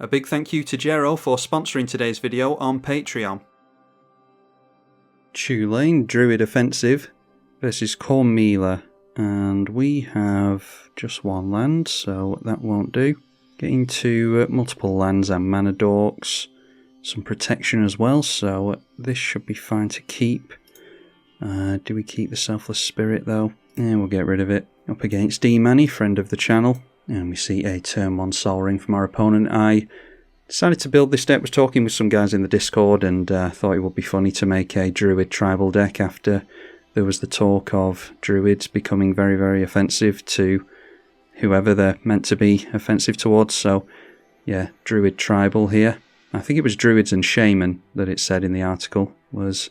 A big thank you to Jero for sponsoring today's video on Patreon. Chulane Druid Offensive versus Cormila, and we have just one land, so that won't do. Getting to multiple lands and mana dorks, some protection as well, so this should be fine to keep. Do we keep the Selfless Spirit though? Yeah, we'll get rid of it. Up against D-Manny, friend of the channel, and we see a turn 1 Sol Ring from our opponent. I decided to build this deck, was talking with some guys in the Discord, and thought it would be funny to make a Druid tribal deck after there was the talk of Druids becoming very, very offensive to whoever they're meant to be offensive towards. So yeah, Druid tribal here. I think it was Druids and Shaman that it said in the article was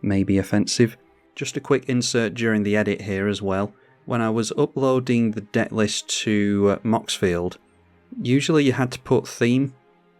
maybe offensive. Just a quick insert during the edit here as well. When I was uploading the deck list to Moxfield, usually you had to put theme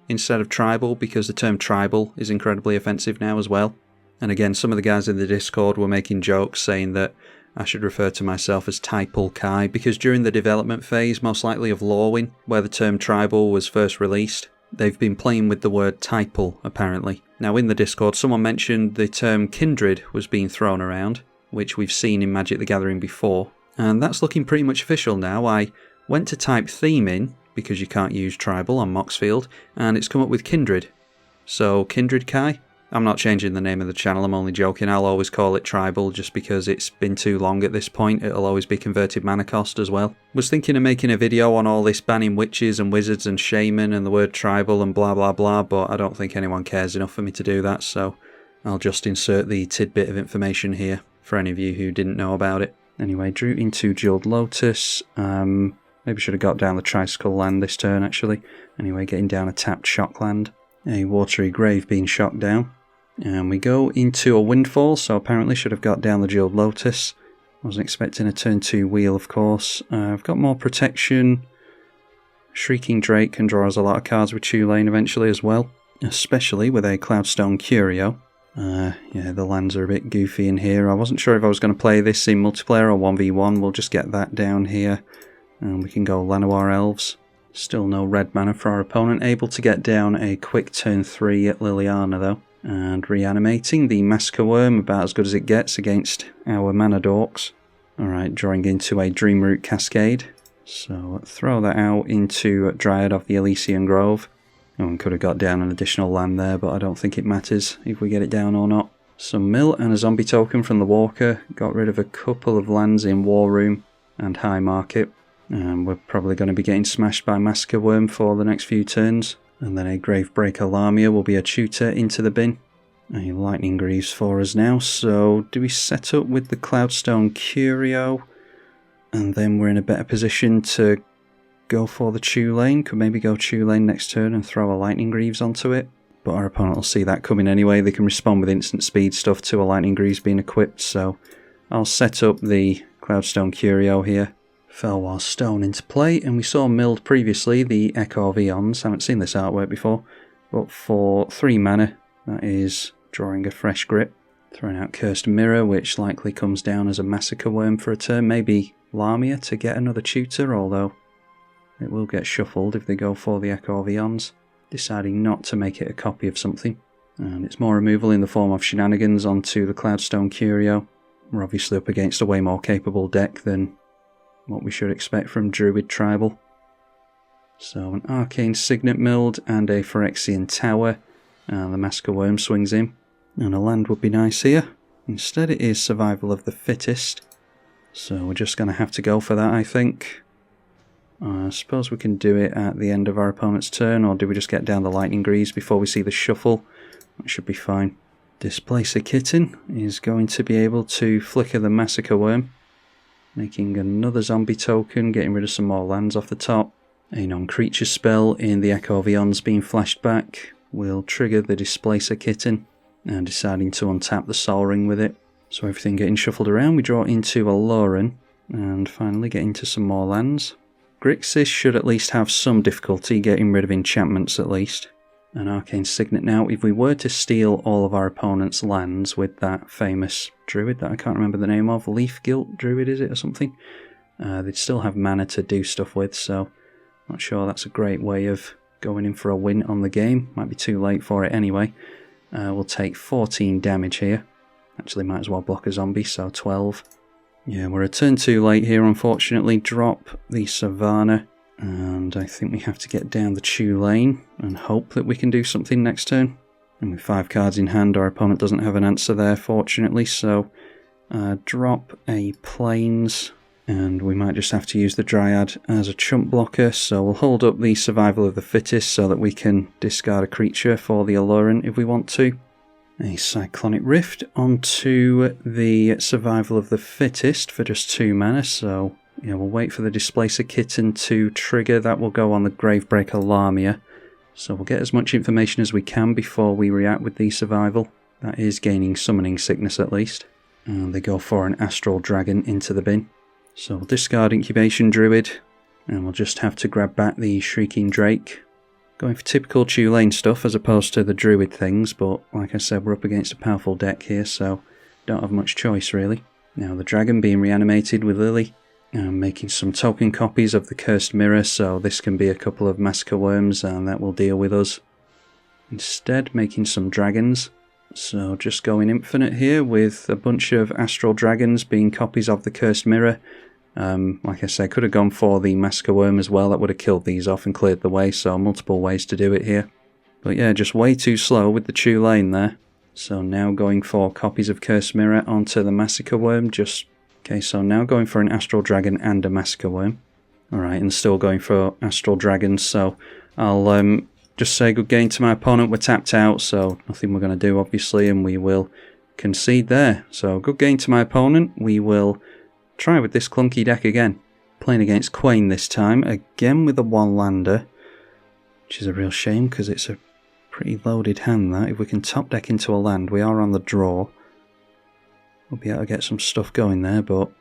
instead of tribal because the term tribal is incredibly offensive now as well. And again, some of the guys in the Discord were making jokes saying that I should refer to myself as tribalkai because during the development phase, most likely of Lorwyn, where the term tribal was first released, they've been playing with the word typal apparently. Now in the Discord, someone mentioned the term kindred was being thrown around, which we've seen in Magic the Gathering before. And that's looking pretty much official now. I went to type theme in, because you can't use tribal on Moxfield, and it's come up with kindred. So, kindred Kai? I'm not changing the name of the channel, I'm only joking. I'll always call it tribal just because it's been too long at this point. It'll always be converted mana cost as well. Was thinking of making a video on all this banning witches and wizards and shaman and the word tribal and blah blah blah, but I don't think anyone cares enough for me to do that, so I'll just insert the tidbit of information here for any of you who didn't know about it. Anyway, drew into Jeweled Lotus. Maybe should have got down the Tricycle land this turn actually. Anyway, getting down a tapped Shock land. A Watery Grave being shocked down. And we go into a Windfall, so apparently should have got down the Jeweled Lotus. Wasn't expecting a turn 2 wheel, of course. I've got more protection. Shrieking Drake can draw us a lot of cards with Chulane eventually as well. Especially with a Cloudstone Curio. Yeah, the lands are a bit goofy in here. I wasn't sure if I was going to play this in multiplayer or 1v1. We'll just get that down here. And we can go Llanowar Elves. Still no red mana for our opponent. Able to get down a quick turn 3 at Liliana though. And reanimating the Massacre Worm, about as good as it gets against our mana dorks. Alright, drawing into a Dreamroot Cascade. So throw that out into Dryad of the Elysian Grove. One could have got down an additional land there, but I don't think it matters if we get it down or not. Some mill and a zombie token from the Walker. Got rid of a couple of lands in War Room and High Market. And we're probably going to be getting smashed by Massacre Worm for the next few turns. And then a Gravebreaker Lamia will be a tutor into the bin. A Lightning Greaves for us now. So do we set up with the Cloudstone Curio? And then we're in a better position to go for the Chulane. Could maybe go Chulane next turn and throw a Lightning Greaves onto it. But our opponent will see that coming anyway. They can respond with instant speed stuff to a Lightning Greaves being equipped. So I'll set up the Cloudstone Curio here. Felwar Stone into play, and we saw milled previously the Echo of Eons. Haven't seen this artwork before, but for 3 mana, that is drawing a fresh grip. Throwing out Cursed Mirror, which likely comes down as a Massacre Worm for a turn. Maybe Lamia to get another tutor, although it will get shuffled if they go for the Echo of Eons. Deciding not to make it a copy of something. And it's more removal in the form of shenanigans onto the Cloudstone Curio. We're obviously up against a way more capable deck than what we should expect from Druid Tribal. So an Arcane Signet milled and a Phyrexian Tower. And the Massacre Worm swings in. And a land would be nice here. Instead it is Survival of the Fittest. So we're just going to have to go for that, I think. I suppose we can do it at the end of our opponent's turn, or do we just get down the Lightning Greaves before we see the shuffle? That should be fine. Displacer Kitten is going to be able to flicker the Massacre Worm. Making another zombie token, getting rid of some more lands off the top. A non-creature spell in the Echo of Eons being flashed back will trigger the Displacer Kitten, and deciding to untap the Sol Ring with it. So everything getting shuffled around, we draw into a Lauren, and finally get into some more lands. Grixis should at least have some difficulty getting rid of enchantments at least. An Arcane Signet now. If we were to steal all of our opponent's lands with that famous Druid that I can't remember the name of, Leaf Guilt Druid is it or something, they'd still have mana to do stuff with, so not sure that's a great way of going in for a win on the game. Might be too late for it anyway. We'll take 14 damage here. Actually, might as well block a zombie, so 12. Yeah, we're a turn too late here, unfortunately. Drop the Savannah, and I think we have to get down the Chulane and hope that we can do something next turn. And with 5 cards in hand, our opponent doesn't have an answer there, fortunately, so drop a Plains, and we might just have to use the Dryad as a chump blocker, so we'll hold up the Survival of the Fittest so that we can discard a creature for the Eldraine if we want to. A Cyclonic Rift onto the Survival of the Fittest for just 2 mana, so yeah, we'll wait for the Displacer Kitten to trigger. That will go on the Gravebreaker Lamia. So we'll get as much information as we can before we react with the Survival. That is gaining Summoning Sickness at least. And they go for an Astral Dragon into the bin. So we'll discard Incubation Druid, and we'll just have to grab back the Shrieking Drake. Going for typical Chulane stuff as opposed to the Druid things, but like I said, we're up against a powerful deck here, so don't have much choice really. Now the dragon being reanimated with Lily. I'm making some token copies of the Cursed Mirror, so this can be a couple of Massacre Worms and that will deal with us. Instead, making some dragons. So just going infinite here with a bunch of Astral Dragons being copies of the Cursed Mirror. Like I said, could have gone for the Massacre Worm as well. That would have killed these off and cleared the way, so multiple ways to do it here. But yeah, just way too slow with the Chulane there. So now going for copies of Cursed Mirror onto the Massacre Worm, Okay, so now going for an Astral Dragon and a Massacre Worm. Alright, and still going for Astral Dragons, so I'll just say good game to my opponent. We're tapped out, so nothing we're going to do, obviously, and we will concede there. So good game to my opponent. We will try with this clunky deck again. Playing against Quain this time, again with a 1-lander, which is a real shame because it's a pretty loaded hand, that. If we can top deck into a land, we are on the draw. We'll be able to get some stuff going there, but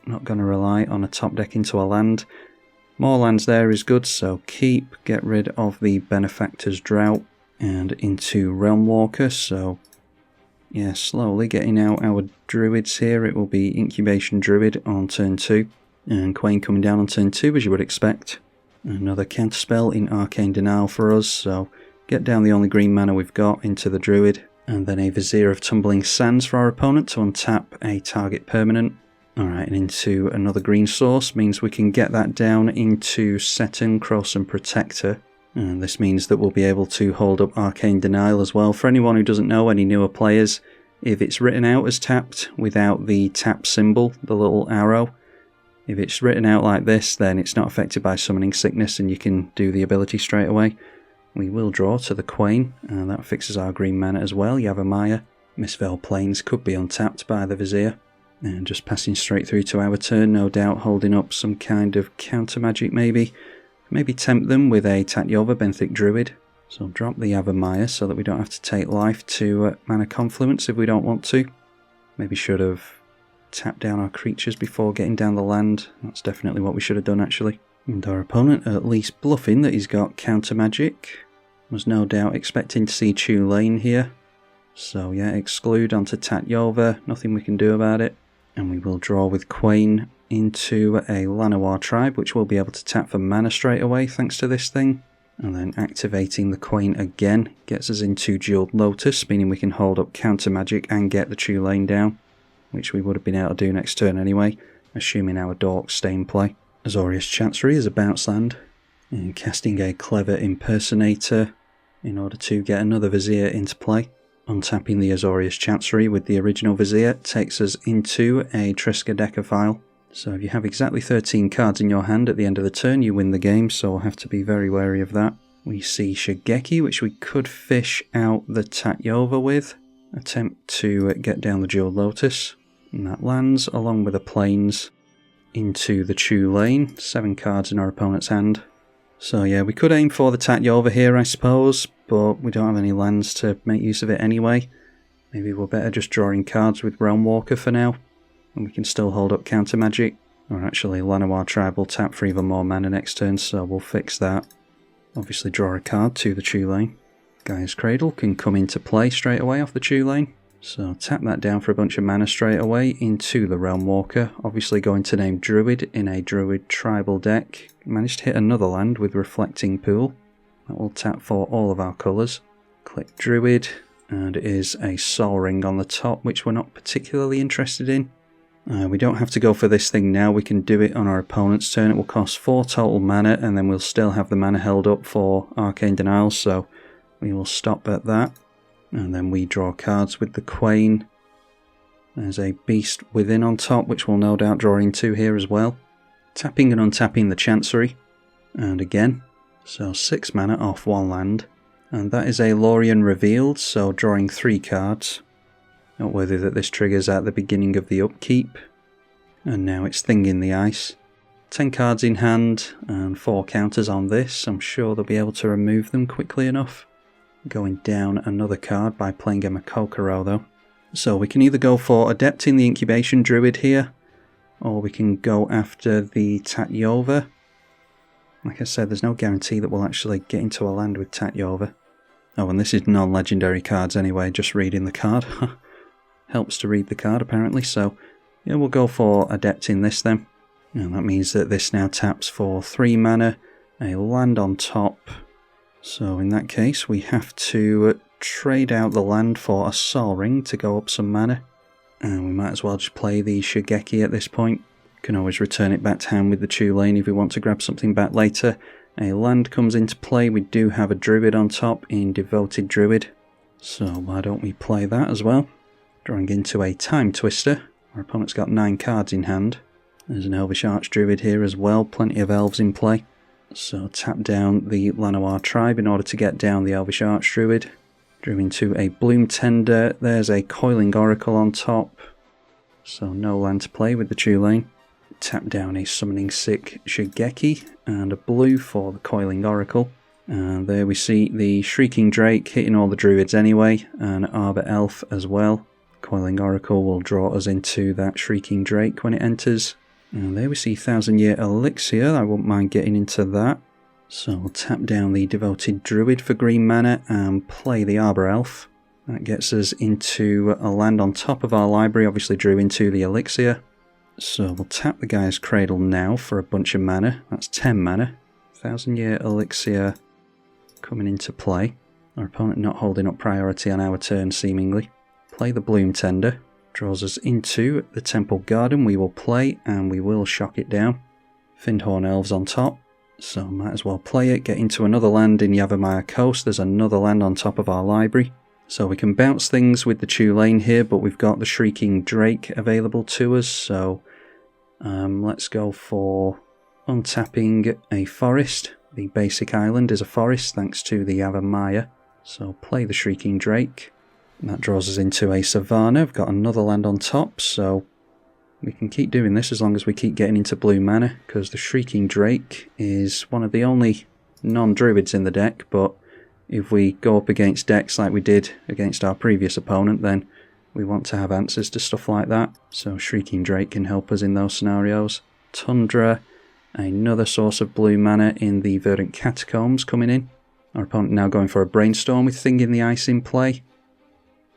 not going to rely on a top deck into a land. More lands there is good, so keep, get rid of the Benefactor's Drought, and into Realm Walker, so yeah, slowly getting out our Druids here. It will be Incubation Druid on turn 2, and Quain coming down on turn 2 as you would expect. Another counterspell in Arcane Denial for us, so get down the only green mana we've got into the Druid. And then a Vizier of Tumbling Sands for our opponent to untap a target permanent. Alright, and into another green source means we can get that down into Seton, Krosan Protector. And this means that we'll be able to hold up Arcane Denial as well. For anyone who doesn't know, any newer players, if it's written out as tapped without the tap symbol, the little arrow, if it's written out like this, then it's not affected by Summoning Sickness and you can do the ability straight away. We will draw to the Quain, and that fixes our green mana as well. Yavimaya. Mistveiled Plains could be untapped by the Vizier. And just passing straight through to our turn, no doubt holding up some kind of counter magic maybe. Maybe tempt them with a Tatyova Benthic Druid. So drop the Yavimaya so that we don't have to take life to Mana Confluence if we don't want to. Maybe should have tapped down our creatures before getting down the land. That's definitely what we should have done actually. And our opponent, at least bluffing that he's got counter magic, was no doubt expecting to see Chulane here. So yeah, exclude onto Tatyova, nothing we can do about it. And we will draw with Quain into a Llanowar tribe, which we'll be able to tap for mana straight away thanks to this thing. And then activating the Quain again gets us into Jeweled Lotus, meaning we can hold up counter magic and get the Chulane down, which we would have been able to do next turn anyway, assuming our Dorks stay in play. Azorius Chancery is a bounce land, and casting a Clever Impersonator in order to get another Vizier into play. Untapping the Azorius Chancery with the original Vizier takes us into a Triskaideka file. So if you have exactly 13 cards in your hand at the end of the turn, you win the game, so we'll have to be very wary of that. We see Shigeki, which we could fish out the Tatyova with. Attempt to get down the Jeweled Lotus, and that lands along with the Plains into the Chulane. 7 cards in our opponent's hand. So yeah, we could aim for the Tatyova here, I suppose, but we don't have any lands to make use of it anyway. Maybe we're better just drawing cards with Realm Walker for now, and we can still hold up counter magic. Or actually, Llanowar Tribe will tap for even more mana next turn, so we'll fix that. Obviously draw a card to the Chulane. Gaia's Cradle can come into play straight away off the Chulane. So tap that down for a bunch of mana straight away into the Realm Walker. Obviously going to name Druid in a Druid tribal deck. Managed to hit another land with Reflecting Pool. That will tap for all of our colours. Click Druid, and it is a Sol Ring on the top, which we're not particularly interested in. We don't have to go for this thing now, we can do it on our opponent's turn. It will cost 4 total mana, and then we'll still have the mana held up for Arcane Denial, so we will stop at that. And then we draw cards with the Quain. There's a Beast Within on top, which we'll no doubt draw into here as well. Tapping and untapping the Chancery. And again, so 6 mana off 1 land. And that is a Lorien Revealed, so drawing 3 cards. Noteworthy that this triggers at the beginning of the upkeep. And now it's Thing in the Ice. 10 cards in hand and 4 counters on this. I'm sure they'll be able to remove them quickly enough. Going down another card by playing a Makokoro though. So we can either go for Adepting the Incubation Druid here, or we can go after the Tatyova. Like I said, there's no guarantee that we'll actually get into a land with Tatyova. Oh, and this is non-legendary cards anyway, just reading the card. Helps to read the card apparently, so yeah, we'll go for Adepting this then. And that means that this now taps for 3 mana, a land on top. So in that case we have to trade out the land for a Sol Ring to go up some mana. And we might as well just play the Shigeki at this point. Can always return it back to hand with the Chulane if we want to grab something back later. A land comes into play. We do have a Druid on top in Devoted Druid. So why don't we play that as well? Drawing into a Time Twister. Our opponent's got 9 cards in hand. There's an Elvish Archdruid here as well. Plenty of elves in play. So tap down the Llanowar tribe in order to get down the Elvish Archdruid. Drew into a Bloom Tender. There's a Coiling Oracle on top. So no land to play with the Chulane. Tap down a Summoning Sick Shigeki and a blue for the Coiling Oracle. And there we see the Shrieking Drake hitting all the Druids anyway, and Arbor Elf as well. Coiling Oracle will draw us into that Shrieking Drake when it enters. And there we see 1000 Year Elixir. I won't mind getting into that. So we'll tap down the Devoted Druid for green mana and play the Arbor Elf. That gets us into a land on top of our library, obviously drew into the Elixir. So we'll tap the Guy's Cradle now for a bunch of mana. That's 10 mana. 1000 Year Elixir coming into play. Our opponent not holding up priority on our turn seemingly. Play the Bloom Tender. Draws us into the Temple Garden. We will play and we will shock it down. Findhorn Elves on top. So might as well play it. Get into another land in Yavimaya Coast. There's another land on top of our library. So we can bounce things with the Chulane here, but we've got the Shrieking Drake available to us. So let's go for untapping a forest. The basic island is a forest thanks to the Yavimaya. So play the Shrieking Drake. And that draws us into a Savannah. We've got another land on top, so we can keep doing this as long as we keep getting into blue mana, because the Shrieking Drake is one of the only non-druids in the deck, but if we go up against decks like we did against our previous opponent, then we want to have answers to stuff like that. So Shrieking Drake can help us in those scenarios. Tundra, another source of blue mana in the Verdant Catacombs coming in. Our opponent now going for a Brainstorm with Thing in the Ice in play.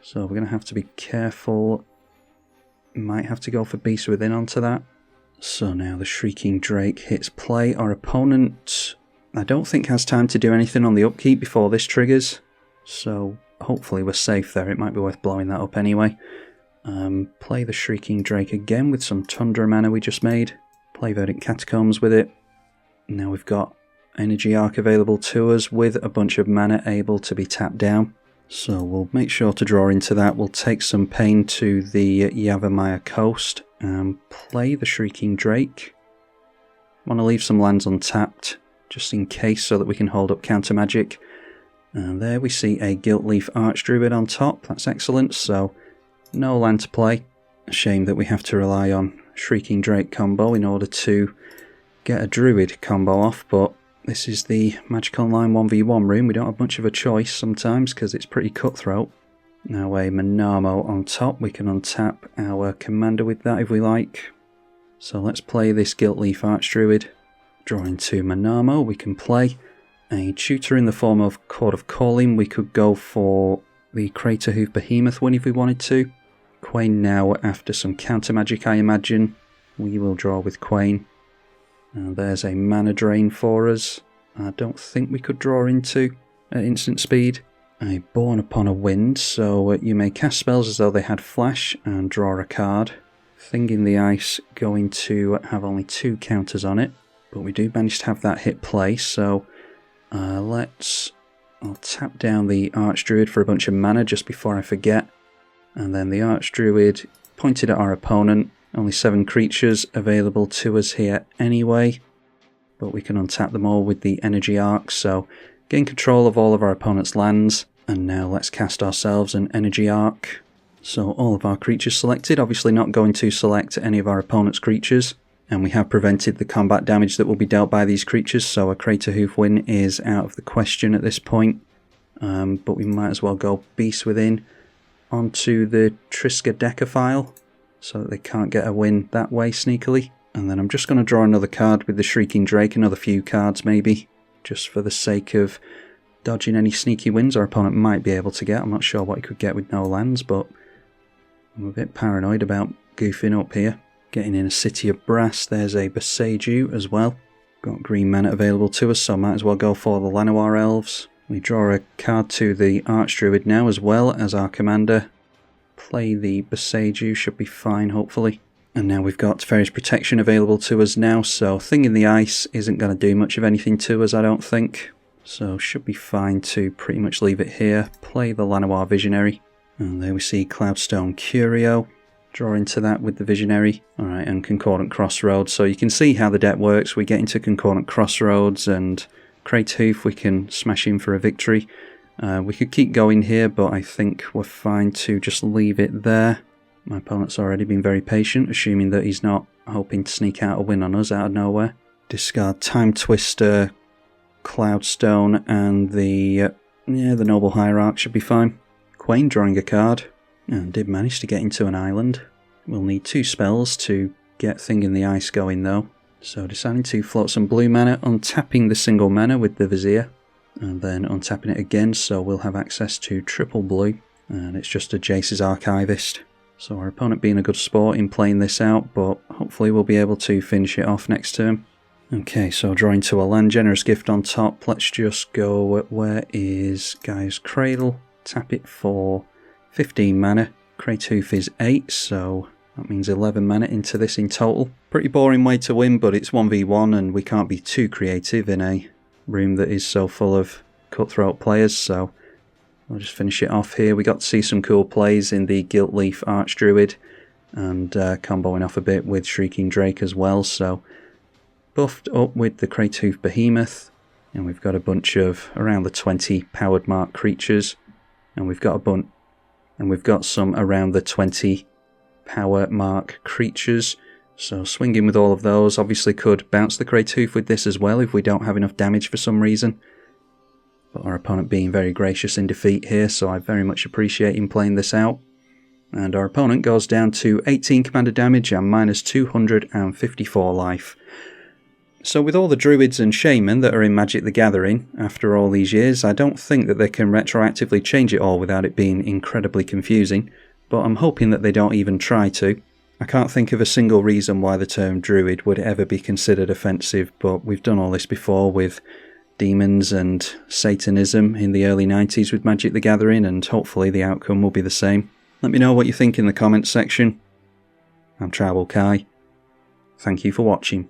So we're going to have to be careful. Might have to go for Beast Within onto that. So now the Shrieking Drake hits play. Our opponent, I don't think, has time to do anything on the upkeep before this triggers. So hopefully we're safe there. It might be worth blowing that up anyway. Play the Shrieking Drake again with some Tundra mana we just made. Play Verdant Catacombs with it. Now we've got Energy Arc available to us with a bunch of mana able to be tapped down. So we'll make sure to draw into that. We'll take some pain to the Yavimaya Coast and play the Shrieking Drake. Want to leave some lands untapped just in case so that we can hold up counter magic. And there we see a Gilt-Leaf Archdruid on top. That's excellent. So no land to play. A shame that we have to rely on Shrieking Drake combo in order to get a Druid combo off, but this is the Magic Online 1v1 room. We don't have much of a choice sometimes because it's pretty cutthroat. Now a Manamo on top. We can untap our commander with that if we like. So let's play this Gilt-Leaf Archdruid. Draw into Manamo. We can play a tutor in the form of Chord of Calling. We could go for the Crater Hoof Behemoth one if we wanted to. Quain now after some counter magic, I imagine. We will draw with Quain. Now there's a mana drain for us. I don't think we could draw into at instant speed. A Born Upon a Wind, so you may cast spells as though they had flash and draw a card. Thing in the Ice going to have only 2 counters on it, but we do manage to have that hit play, so I'll tap down the Archdruid for a bunch of mana just before I forget, and then the Archdruid pointed at our opponent. Only 7 creatures available to us here anyway, but we can untap them all with the Energy Arc, so gain control of all of our opponent's lands. And now let's cast ourselves an Energy Arc. So all of our creatures selected, obviously not going to select any of our opponent's creatures. And we have prevented the combat damage that will be dealt by these creatures, so a Craterhoof win is out of the question at this point. But we might as well go Beast Within onto the Triskaidekaphile, so that they can't get a win that way sneakily. And then I'm just going to draw another card with the Shrieking Drake, another few cards maybe, just for the sake of dodging any sneaky wins our opponent might be able to get. I'm not sure what he could get with no lands, but I'm a bit paranoid about goofing up here. Getting in a City of Brass, there's a Boseiju as well. Got green mana available to us, so might as well go for the Llanowar Elves. We draw a card to the Archdruid now as well as our commander. Play the Boseiju, should be fine hopefully. And now we've got Teferi's Protection available to us now, so Thing in the Ice isn't going to do much of anything to us, I don't think. So should be fine to pretty much leave it here. Play the Llanowar Visionary. And there we see Cloudstone Curio. Draw into that with the Visionary. Alright, and Concordant Crossroads. So you can see how the deck works. We get into Concordant Crossroads and Craterhoof, we can smash in for a victory. We could keep going here, but I think we're fine to just leave it there. My opponent's already been very patient, assuming that he's not hoping to sneak out a win on us out of nowhere. Discard Time Twister, Cloudstone, and the Noble Hierarch should be fine. Quain drawing a card, and did manage to get into an island. We'll need 2 spells to get Thing in the Ice going though. So deciding to float some blue mana, untapping the single mana with the Vizier, and then untapping it again, so we'll have access to triple blue, and it's just a Jace's Archivist. So our opponent being a good sport in playing this out, but hopefully we'll be able to finish it off next turn. Okay, so drawing to a land, Generous Gift on top. Let's just go, where is Gaia's Cradle? Tap it for 15 mana. Craterhoof is 8, so that means 11 mana into this in total. Pretty boring way to win, but it's 1v1 and we can't be too creative in a room that is so full of cutthroat players, so I'll just finish it off here. We got to see some cool plays in the Gilt-Leaf Archdruid and comboing off a bit with Shrieking Drake as well, so buffed up with the Craterhoof Behemoth, and we've got a bunch of around the 20 powered mark creatures, and we've got some around the 20 power mark creatures. So swinging with all of those. Obviously could bounce the Craterhoof with this as well if we don't have enough damage for some reason. But our opponent being very gracious in defeat here, so I very much appreciate him playing this out. And our opponent goes down to 18 commander damage and minus 254 life. So with all the Druids and Shaman that are in Magic the Gathering, after all these years, I don't think that they can retroactively change it all without it being incredibly confusing, but I'm hoping that they don't even try to. I can't think of a single reason why the term Druid would ever be considered offensive, but we've done all this before with demons and Satanism in the early 90s with Magic the Gathering, and hopefully the outcome will be the same. Let me know what you think in the comments section. I'm tribalkai. Thank you for watching.